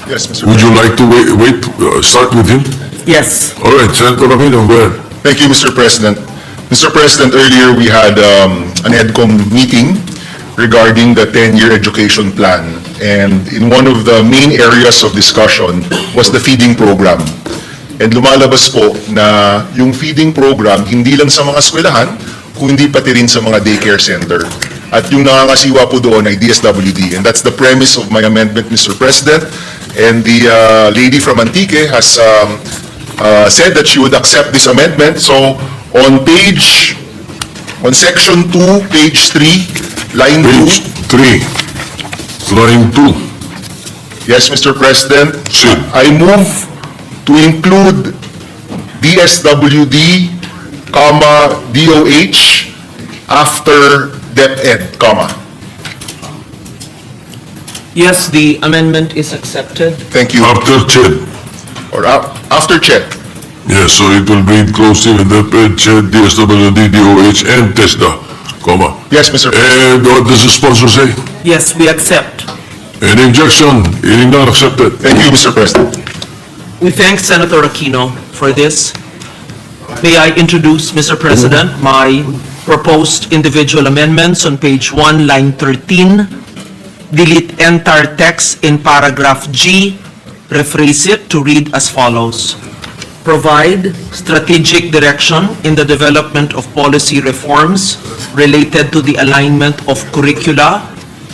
Yes, Mr. Would you President. like to start with him? Yes. All right, Senator Aquino, go ahead. Thank you, Mr. President. Mr. President, earlier we had an EDCOM meeting regarding the 10-year education plan. And in one of the main areas of discussion was the feeding program. And lumalabas po na yung feeding program hindi lang sa mga eskwelahan, kundi pati rin sa mga daycare center. At yung nangangasiwa po doon ay DSWD. And that's the premise of my amendment, Mr. President. And the lady from Antique has said that she would accept this amendment. So on section 2, page 3, line 2. Page 3, line 2. Yes, Mr. President. Sid. I move to include DSWD, comma, DOH after DepEd, comma. Yes, the amendment is accepted. Thank you. After CHED. Or after check. Yes, so it will be inclusive in the CHED, DSWD, DOH, and TESDA, comma. Yes, Mr. President. And what does the sponsor say? Yes, we accept. Any objection? Hearing none, accepted. Thank you, Mr. President. We thank Senator Aquino for this. May I introduce, Mr. President, my proposed individual amendments on page 1, line 13. Delete entire text in paragraph G. Rephrase it to read as follows. Provide strategic direction in the development of policy reforms related to the alignment of curricula,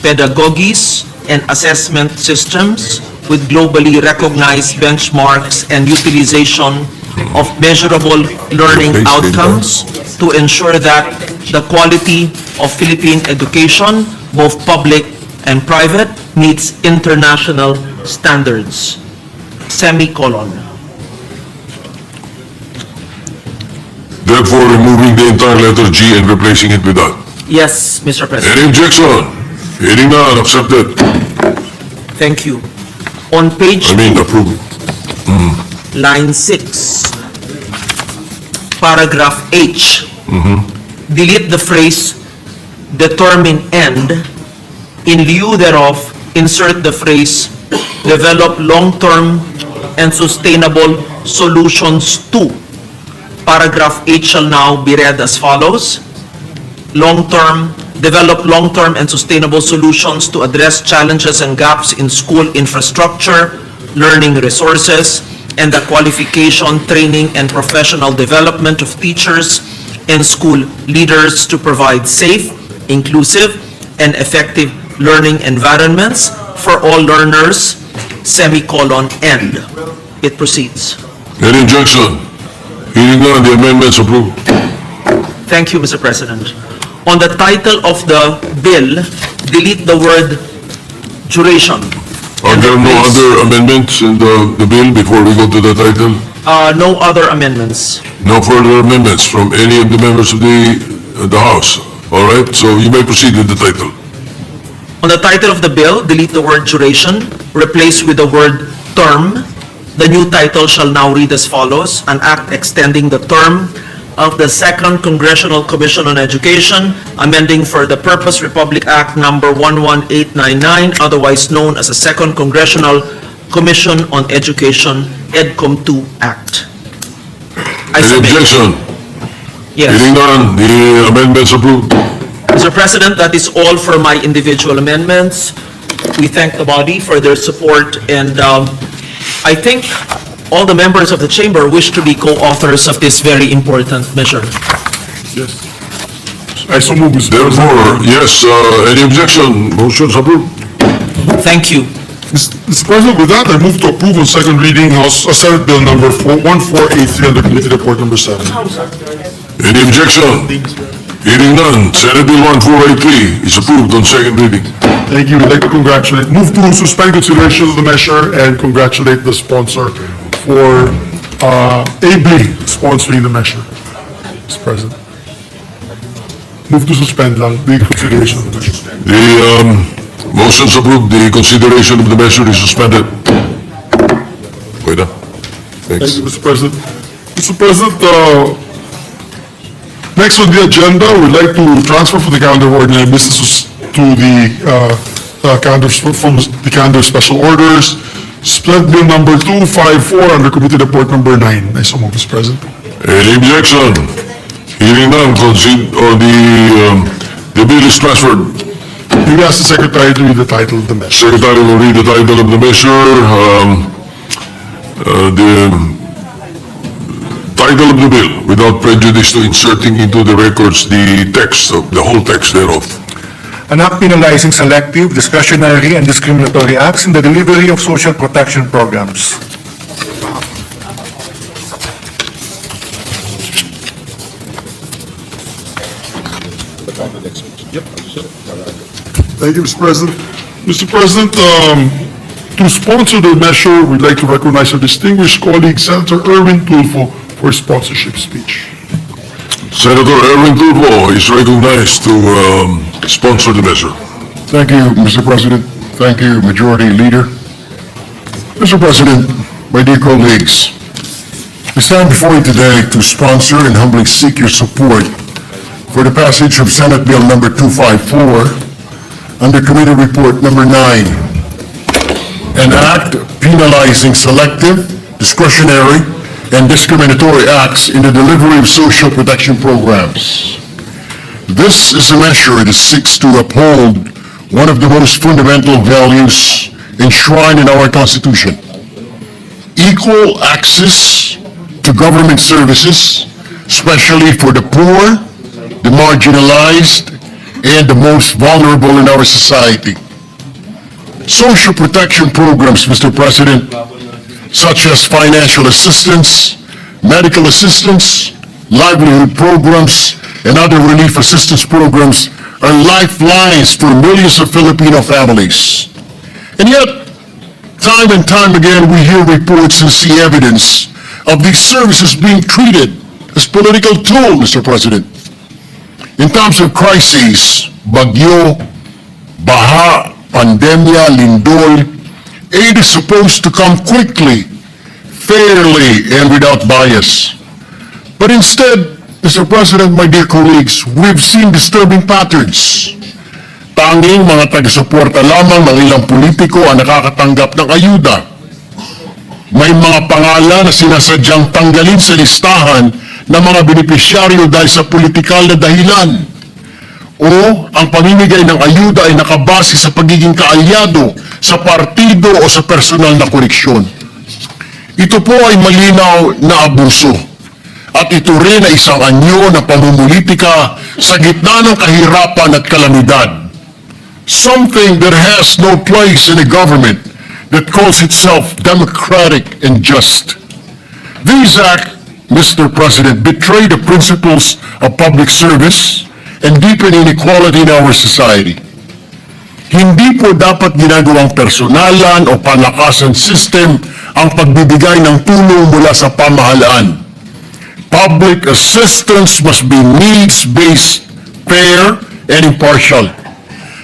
pedagogies, and assessment systems with globally recognized benchmarks and utilization of measurable learning outcomes to ensure that the quality of Philippine education, both public and private, meets international standards. Semicolon. Therefore, removing the entire letter G and replacing it with that. Yes, Mr. President. Any objection? Hearing none, accepted. Thank you. On page Approved. line 6, paragraph H, delete the phrase determine end. In lieu thereof, insert the phrase develop long-term and sustainable solutions to. Paragraph H shall now be read as follows. Develop long-term and sustainable solutions to address challenges and gaps in school infrastructure, learning resources, and the qualification, training, and professional development of teachers and school leaders to provide safe, inclusive, and effective learning environments for all learners, semicolon, end. It proceeds. Any objection? Hearing none, the amendments approved. Thank you, Mr. President. On the title of the bill, delete the word duration. Are there no other amendments in the bill before we go to the title? No other amendments. No further amendments from any of the members of the House. All right, so you may proceed with the title. On the title of the bill, delete the word duration, replace with the word term. The new title shall now read as follows: An act extending the term of the Second Congressional Commission on Education, amending for the Purpose Republic Act number 11899, otherwise known as the Second Congressional Commission on Education, EDCOM 2 Act. I Any submit. objection? Yes. Hearing none, the amendments approved. Mr. President, that is all for my individual amendments. We thank the body for their support, and I think all the members of the chamber wish to be co-authors of this very important measure. Yes. I so move, Mr. Therefore, yes, any objection? Motion's approved. Thank you. Mr. President, with that, I move to approve on second reading Senate Bill number 1483 under Committee Report number 7. Any objection? Hearing none, Senate Bill 1483 is approved on second reading. Thank you. We'd like to move to suspend consideration of the measure and congratulate the sponsor for ably sponsoring the measure. Mr. President. Move to suspend lang the consideration of the measure. The motion's approved, the consideration of the measure is suspended. Wait up. Thank Thanks. you, Mr. President. Mr. President, next on the agenda, we'd like to transfer from the calendar of ordinary business to the calendar from the calendar of special orders. Split Bill number 254 under Committee Report number 9. I so move, Mr. President. Any objection? Hearing none, the bill is transferred. We ask the Secretary to read the title of the measure. Secretary will read the title of the measure. The title of the bill, without prejudice to inserting into the records the text of the whole text thereof. An act penalizing selective, discretionary, and discriminatory acts in the delivery of social protection programs. Thank you, Mr. President. Mr. President, to sponsor the measure, we'd like to recognize our distinguished colleague, Senator Erwin Tulfo, for his sponsorship speech. Senator Erwin Tulfo is recognized to sponsor the measure. Thank you, Mr. President. Thank you, Majority Leader. Mr. President, my dear colleagues, we stand before you today to sponsor and humbly seek your support for the passage of Senate Bill number 254 under Committee Report number 9, an act penalizing selective, discretionary, and discriminatory acts in the delivery of social protection programs. This is a measure that seeks to uphold one of the most fundamental values enshrined in our Constitution: equal access to government services, especially for the poor, the marginalized, and the most vulnerable in our society. Social protection programs, Mr. President, such as financial assistance, medical assistance, livelihood programs, and other relief assistance programs are lifelines for millions of Filipino families. And yet, time and time again, we hear reports and see evidence of these services being treated as political tool, Mr. President. In times of crises, bagyo, baha, pandemya, lindol, aid is supposed to come quickly, fairly, and without bias. But instead, Mr. President, my dear colleagues, we've seen disturbing patterns. Tanging mga taga-suporta lamang ng ilang politiko ang nakakatanggap ng ayuda. May mga pangalan na sinasadyang tanggalin sa listahan ng mga benepisyaryo dahil sa politikal na dahilan. O ang pamimigay ng ayuda ay nakabase sa pagiging kaalyado sa partido o sa personal na koneksyon. Ito po ay malinaw na abuso. At ito rin ay isang anyo na pamumulitika sa gitna ng kahirapan at kalamidad. Something that has no place in a government that calls itself democratic and just. These acts, Mr. President, betray the principles of public service and deepen inequality in our society. Hindi po dapat ginagawang personalan o palakasan system ang pagbibigay ng tulong mula sa pamahalaan. Public assistance must be needs-based, fair, and impartial.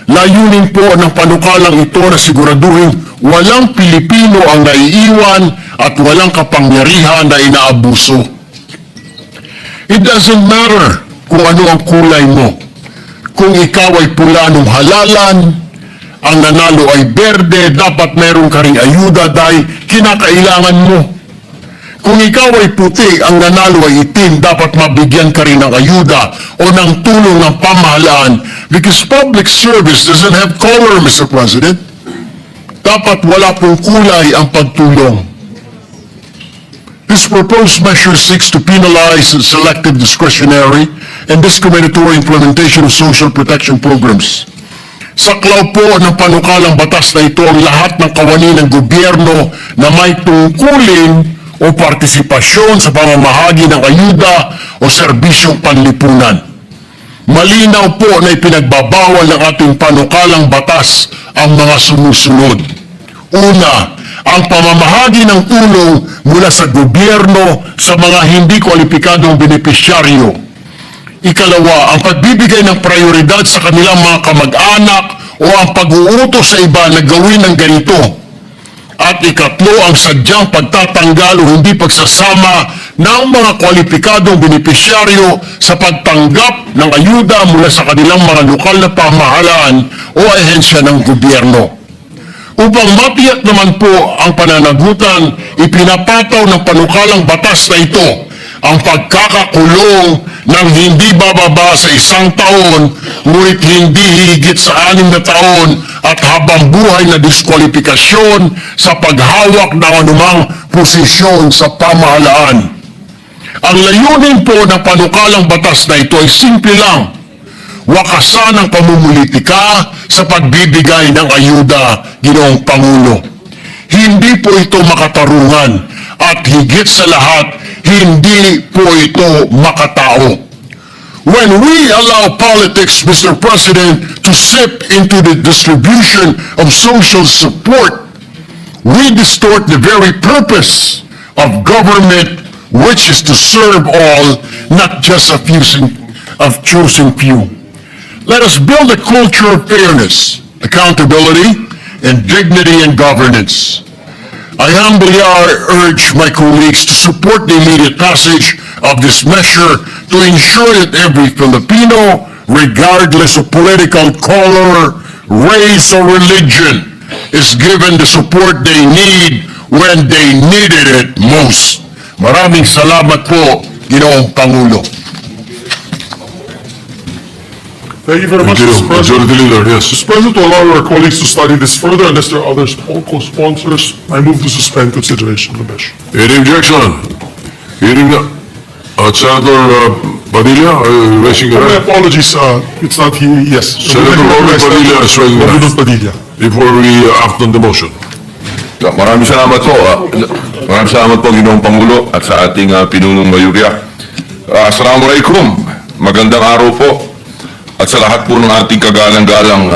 Layunin po ng panukalang ito na siguraduhin walang Pilipino ang naiiwan at walang kapangyarihan na inaabuso. It doesn't matter kung ano ang kulay mo. Kung ikaw ay pula ng halalan, ang nanalo ay berde, dapat meron ka ring ayuda dahil kinakailangan mo. Kung ikaw ay puti, ang nanalo ay itim, dapat mabigyan ka rin ng ayuda o ng tulong ng pamahalaan because public service doesn't have color, Mr. President. Dapat wala pong kulay ang pagtulong. This proposed measure seeks to penalize selective, discretionary, and discriminatory implementation of social protection programs. Saklaw po ng panukalang batas na ito ang lahat ng kawani ng gobyerno na may tungkulin o partisipasyon sa pamamahagi ng ayuda o serbisyong panlipunan. Malinaw po na ipinagbabawal ng ating panukalang batas ang mga sumusunod. Una, ang pamamahagi ng tulong mula sa gobyerno sa mga hindi kwalipikadong benepisyaryo. Ikalawa, ang pagbibigay ng prioridad sa kanilang mga kamag-anak o ang pag-uutos sa iba na gawin ng ganito. At ikatlo, ang sadyang pagtatanggal o hindi pagsasama ng mga kwalipikadong benepisyaryo sa pagtanggap ng ayuda mula sa kanilang mga lokal na pamahalaan o ahensya ng gobyerno. Upang matiyak naman po ang pananagutan, ipinapataw ng panukalang batas na ito ang pagkakakulong ng hindi bababa sa 1 taon, ngunit hindi higit sa 6 na taon at habang buhay na diskwalifikasyon sa paghawak ng anumang posisyon sa pamahalaan. Ang layunin po ng panukalang batas na ito ay simple lang: wakasan ang pamumulitika sa pagbibigay ng ayuda, Ginoong Pangulo. Hindi po ito makatarungan at higit sa lahat, hindi po ito makatao. When we allow politics, Mr. President, to seep into the distribution of social support, we distort the very purpose of government, which is to serve all, not just a chosen few. Let us build a culture of fairness, accountability, and dignity in governance. I humbly urge my colleagues to support the immediate passage of this measure to ensure that every Filipino, regardless of political color, race, or religion, is given the support they need when they needed it most. Maraming salamat po, Ginoong Pangulo. Thank you very much, Thank you. Mr. President. Majority Leader, yes. Mr. President, to allow our colleagues to study this further, unless there are other co-sponsors, I move to suspend consideration of the measure. Any objection? Hearing none. Senator Padilla, raising your My hand. apologies, it's not he, yes. Senator Robert Padilla is raising his hand. Robert Padilla. Before we act on the motion. Maraming salamat po. Maraming salamat po, Ginoong Pangulo, at sa ating pinunong mayurya. Assalamualaikum. Magandang araw po. At sa lahat po ng ating kagalang-galang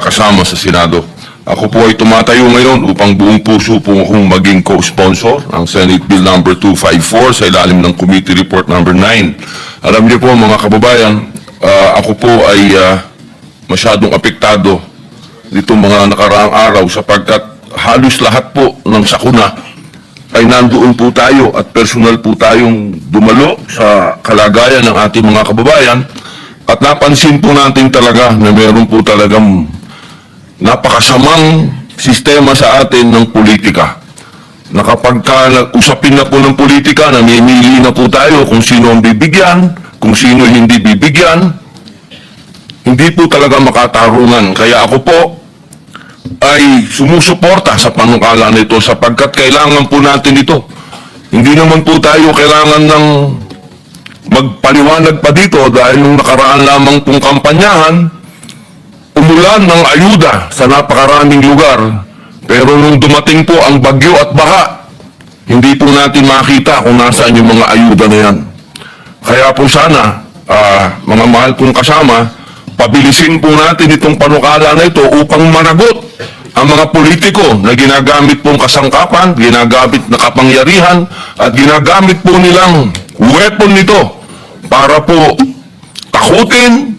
kasama sa Senado. Ako po ay tumatayo ngayon upang buong puso po akong maging co-sponsor ng Senate Bill number 254 sa ilalim ng Committee Report number 9. Alam niyo po mga kababayan, ako po ay masyadong apektado nitong mga nakaraang araw sapagkat halos lahat po ng sakuna ay nandoon po tayo at personal po tayong dumalo sa kalagayan ng ating mga kababayan at napansin po natin talaga na meron po talagang napakasamang sistema sa atin ng politika. Na kapag usapin na po ng politika, namimili na po tayo kung sino ang bibigyan, kung sino hindi bibigyan, hindi po talaga makatarungan. Kaya ako po ay sumusuporta sa panukala nito sapagkat kailangan po natin ito. Hindi naman po tayo kailangan ng magpaliwanag pa dito dahil nung nakaraan lamang pong kampanyahan, umulan ng ayuda sa napakaraming lugar. Pero nung dumating po ang bagyo at baha, hindi po natin makita kung nasaan yung mga ayuda na yan. Kaya po sana, mga mahal kong kasama, pabilisin po natin itong panukala na ito upang managot ang mga politiko na ginagamit pong kasangkapan, ginagamit na kapangyarihan, at ginagamit po nilang weapon nito para po takutin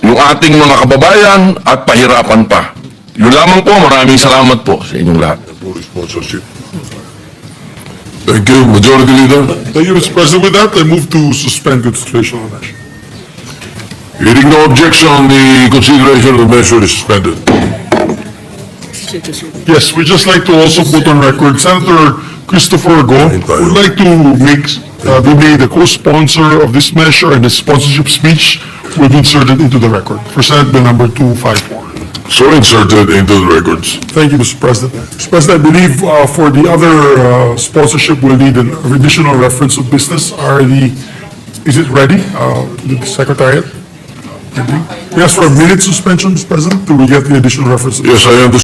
yung ating mga kababayan at pahirapan pa. Yun lamang po, maraming salamat po sa inyong lahat. Sponsorship. Thank you. Majority Leader. Thank you, Mr. President. With that, I move to suspend consideration of the measure. Hearing no objection, the consideration of the measure is suspended. Yes, we'd just like to also put on record, Senator Christopher Go would like to be made a co-sponsor of this measure, and his sponsorship speech will be inserted into the record for Senate Bill number 254. So inserted into the records. Thank you, Mr. President. Mr. President, I believe for the other sponsorship, we'll need an additional reference of business. Is it ready, the Secretariat? We ask for a minute suspension, Mr. President, till we get the additional reference. Yes, I understand.